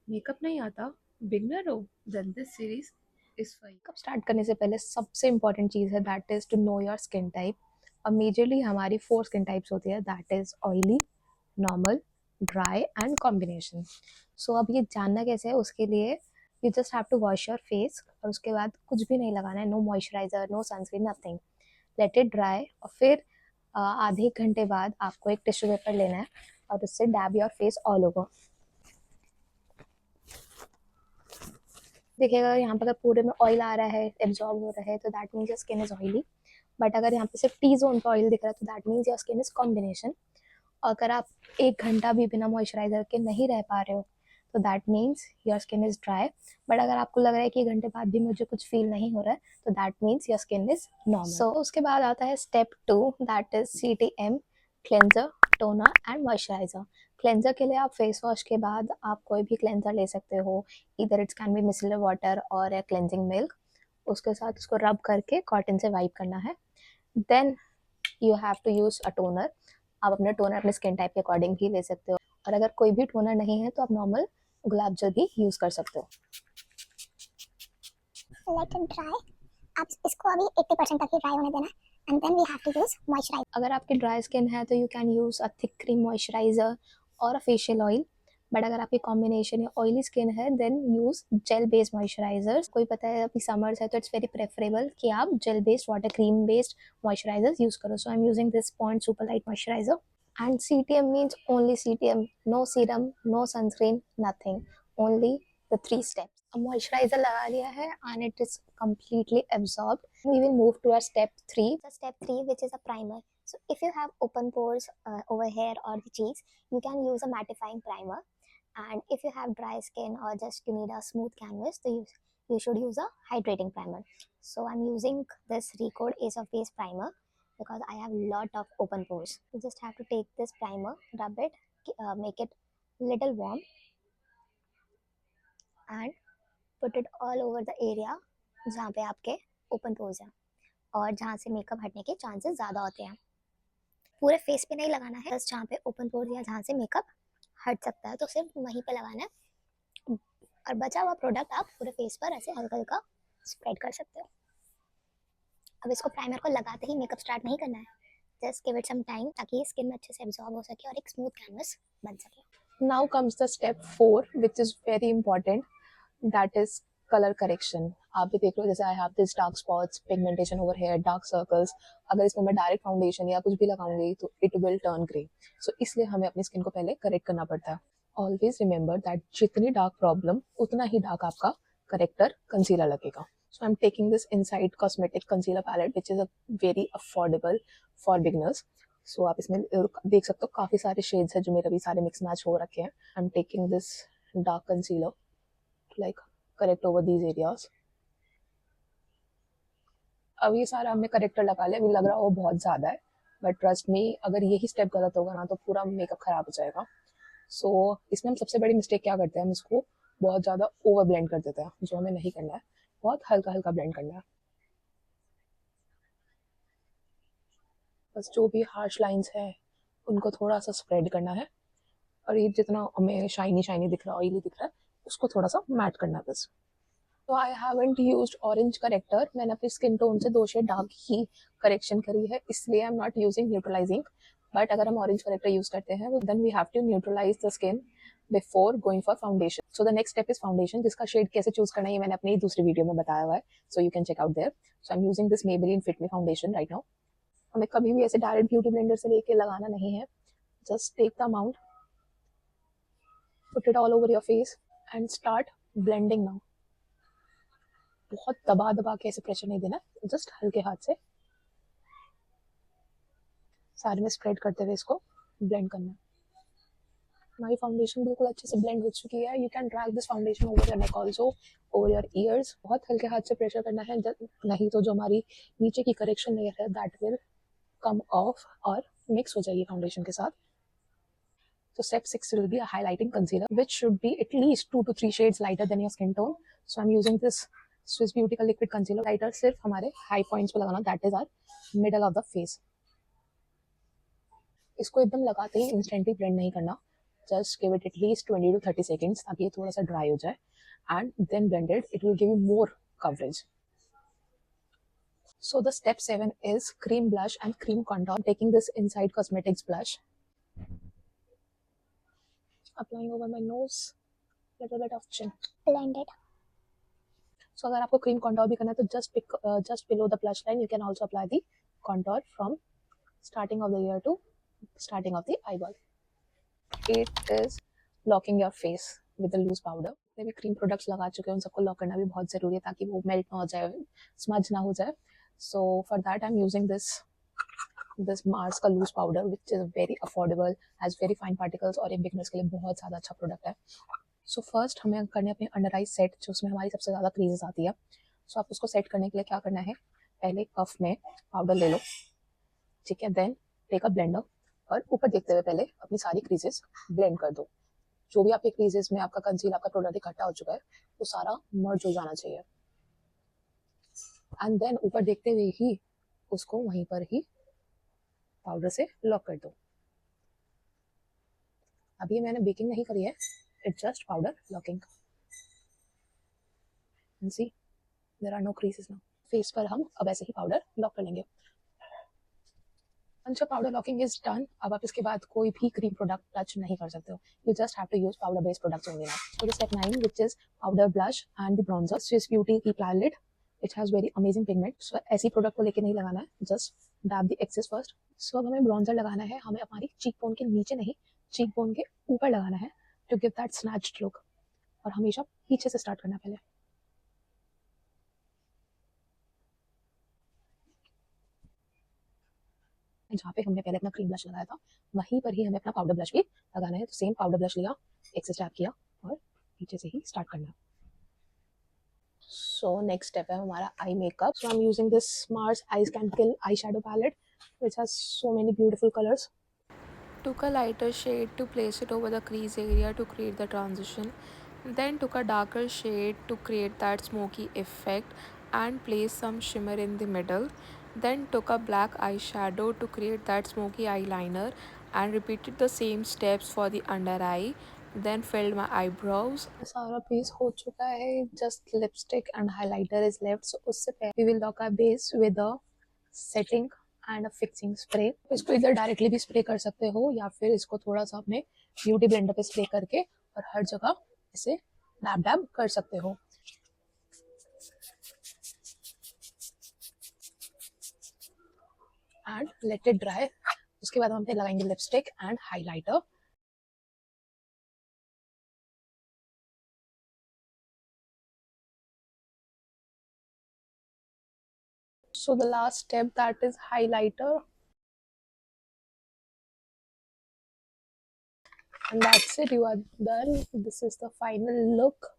Makeup नहीं आता, beginner हो, then this series is for you. Makeup start करने से पहले सबसे इम्पॉर्टेंट चीज़ है that is to know your skin type. और मेजरली हमारी 4 स्किन टाइप्स होती है, that is oily, normal, dry and combination. So अब ये जानना कैसे है, उसके लिए you just have to wash your face और उसके बाद कुछ भी नहीं लगाना है, no moisturiser, no sunscreen, nothing. Let it dry और फिर आधे एक घंटे बाद आपको एक टिश्यू पेपर लेना है और उससे dab your face all over. देखिएगा यहाँ पर अगर पूरे में ऑयल आ रहा है, एब्जॉर्ब हो रहा है, तो that means your skin is oily. But अगर यहाँ पे सिर्फ टी जोन पे ऑयल दिख रहा है तो that means your skin is combination. और अगर आप एक घंटा भी बिना मॉइस्चराइजर के नहीं रह पा रहे हो तो that means your skin is dry. But अगर आपको लग रहा है कि एक घंटे बाद भी मुझे कुछ फील नहीं हो रहा है तो that means your skin is normal. So उसके बाद आता है step 2, that is CTM, cleanser, toner and moisturiser. Cleanser के लिए आप फेस वॉश के बाद आप कोई भी क्लेंजर ले सकते हो, इधर it's can be micellar water और क्लेंजिंग मिल्क। उसके साथ उसको रब करके कॉटन से वाइप करना है। Then you have to use a toner. आप अपना टोनर अपने स्किन टाइप के अकॉर्डिंग ही ले सकते हो, और अगर कोई भी टोनर नहीं है तो आप नॉर्मल गुलाब जल भी यूज कर सकते हो। Let it dry. आप इसको अभी 80% तक ही ड्राई होने देना है and then we have to use moisturizer. अगर आपकी ड्राई स्किन है तो you can use a thick cream moisturizer और अ फेशियल ऑयल। बट अगर आपकी कॉम्बिनेशन या ऑयली स्किन है then use gel based moisturizers. कोई पता है अभी समर्स है तो इट्स वेरी प्रेफरेबल कि आप gel based water cream based moisturisers use करो। So I am using this point super light moisturiser. And CTM means only CTM, no serum, no sunscreen, nothing. Only the 3 steps. अब moisturiser लगा लिया है and it is completely absorbed. We will move to our step 3. The step 3, which is a primer. So if you have open pores over here or the cheeks, you can use a mattifying primer. And if you have dry skin or just you need a smooth canvas, so you should use a hydrating primer. So I'm using this Recode Ace of Base primer because I have lot of open pores. You just have to take this primer, rub it, make it little warm and put it all over the area जहाँ पे आपके open pores हैं और जहाँ से makeup हटने के chances ज़्यादा होते हैं। पूरे फेस पे नहीं लगाना है, बस जहाँ पे ओपन पोर्स या जहाँ से मेकअप हट सकता है तो सिर्फ वहीं पे लगाना है और बचा हुआ प्रोडक्ट आप पूरे फेस पर ऐसे हल्का हल्का स्प्रेड कर सकते हो। अब इसको प्राइमर को लगाते ही मेकअप स्टार्ट नहीं करना है, just give it some time ताकि स्किन में अच्छे से एब्जॉर्ब हो सके और एक स्मूथ कैनवस बन सके। Now comes the step 4, which is very important, that is color correction. आप भी देख लो, जैसे I have this dark spots, pigmentation over here, dark circles. अगर इसमें मैं डायरेक्ट फाउंडेशन या कुछ भी लगाऊंगी तो इट विल टर्न ग्रे। सो इसलिए हमें अपनी स्किन को पहले करेक्ट करना पड़ता है। ऑलवेज रिमेंबर दैट जितनी डार्क प्रॉब्लम उतना ही डार्क आपका करेक्टर कंसीलर लगेगा। So I am taking this inside cosmetic concealer palette which is a very affordable for beginners. सो आप इसमें देख सकते हो काफी सारे शेड्स हैं जो मेरे अभी सारे मिक्स मैच हो रखे हैं। आई am taking this dark concealer like correct over these areas. अब ये सारा हमने करेक्टर लगा लिया, अभी लग रहा है वो बहुत ज्यादा है, बट ट्रस्ट मी अगर यही स्टेप गलत होगा ना तो पूरा मेकअप खराब हो जाएगा। सो इसमें हम सबसे बड़ी मिस्टेक क्या करते हैं, हम इसको बहुत ज्यादा ओवर ब्लेंड कर देते हैं, जो हमें नहीं करना है। बहुत हल्का हल्का ब्लेंड करना है, बस जो भी हार्श लाइंस है उनको थोड़ा सा स्प्रेड करना है, और ये जितना हमें शाइनी शाइनी दिख रहा है, ऑयली दिख रहा है, उसको थोड़ा सा मैट करना है बस। तो I haven't used orange character, मैंने अपनी स्किन टोन से 2 शेड डार्क ही करेक्शन करी है, इसलिए I am not using neutralizing. But अगर हम ऑरेंज करेक्टर यूज करते हैं then we have to neutralize the skin before going for foundation. So the next step is foundation, जिसका shade कैसे चूज करना है ये मैंने अपनी दूसरी वीडियो में बताया हुआ है, so you can check out there. So I am using this Maybelline Fit Me foundation right now. हमें कभी भी ऐसे डायरेक्ट ब्यूटी ब्लेंडर से लेके लगाना नहीं है, just take the amount, put it all over your face and start blending now. बहुत दबा दबा के ऐसे प्रेशर नहीं देना, जस्ट हल्के हाथ से सारे में स्प्रेड करते हुए इसको ब्लेंड करना। हमारी फाउंडेशन बिल्कुल अच्छे से ब्लेंड हो चुकी है। You can drag this foundation over your neck also, over your ears. बहुत हल्के हाथ से प्रेशर करना है, नहीं तो जो हमारी नीचे की करेक्शन लेयर है दैट विल कम ऑफ और मिक्स हो जाएगी फाउंडेशन के साथ। So step 6 will be a highlighting concealer, which should be at least 2 to 3 shades lighter than your skin tone. So I'm using this Swiss Beauty का liquid concealer. Lighter सिर्फ हमारे high points पे लगाना, that is our middle of the face. इसको एकदम लगाते ही instantly blend नहीं करना, just give it at least 20 to 30 seconds ताकि ये थोड़ा सा dry हो जाए, and then blend it. It will give you more coverage. So the step 7 is cream blush and cream contour. Taking this Inside Cosmetics blush, applying over my nose, little bit of chin. Blended. So अगर आपको cream contour भी करना है तो just below the blush line you can also apply the contour from starting of the ear to starting of the eyeball. 8 is locking your face with the loose powder. जितने भी cream products लगा चुके हैं उन सबको lock करना भी बहुत ज़रूरी है ताकि वो मेल्ट ना हो जाए, स्मज ना हो जाए. So for that I am using this Mars का loose powder which is very affordable, has very fine particles और ये बिगनर्स के लिए बहुत ज़्यादा अच्छा प्रोडक्ट है. सो फर्स्ट हमें करने अपने अंडर आई सेट जो उसमें हमारी सबसे ज़्यादा क्रीजेस आती है. सो आप उसको सेट करने के लिए क्या करना है, पहले कफ में पाउडर ले लो, ठीक है. देन टेक अ ब्लेंडर और ऊपर देखते हुए पहले अपनी सारी क्रीजेस ब्लेंड कर दो. जो भी आपके क्रीजेस में आपका कंसील, आपका प्रोडक्ट इकट्ठा हो चुका है वो सारा मर्ज हो जाना चाहिए. एंड देन ऊपर देखते हुए ही उसको वहीं पर ही पाउडर से लॉक कर दो. अभी मैंने बेकिंग नहीं करी है, it's just powder locking. See there are no creases now. Face पर हम अब ऐसे ही पाउडर लॉक कर लेंगे. जब पाउडर लॉकिंग इज डन, अब आप इसके बाद कोई भी क्रीम प्रोडक्ट टच नहीं कर सकते हो. You just have to use powder based products only now. So the step 9 which is powder blush and the bronzer. Swiss beauty की palette, it has very amazing pigment. So ऐसी product को लेके नहीं लगाना है, just dab the excess first. So अब हमें bronzer लगाना है. हमें हमारी चीक बोन के नीचे नहीं, चीक बोन के ऊपर लगाना है to give that snatched look. और हमेशा पीछे से स्टार्ट करना पहले. जहाँ पे हमने पहले अपना क्रीम ब्लश लगाया था वहीं पर ही हमें अपना पाउडर ब्लश भी लगाना है. तो सेम पाउडर ब्लश लिया, एक्सेस टैप किया और पीछे से ही स्टार्ट करना. सो नेक्स्ट स्टेप है हमारा eye makeup. So I am using this Mars Eyes Can Kill eye shadow palette which has so many beautiful colours. Took a lighter shade to place it over the crease area to create the transition. Then took a darker shade to create that smoky effect and place some shimmer in the middle. Then took a black eyeshadow to create that smoky eyeliner and repeated the same steps for the under eye. Then filled my eyebrows. सारा base हो चुका है, just lipstick and highlighter is left. So उससे पहले we will lock our base with a setting and a fixing spray. इसको इधर directly भी spray कर सकते हो या फिर इसको थोड़ा सा अपने ब्यूटी ब्लेंडर पे स्प्रे करके और हर जगह इसे डैब डैब कर सकते हो. And let it dry. उसके बाद हम पे लगाएंगे lipstick and highlighter. So the last step, that is highlighter, and that's it. You are done. This is the final look.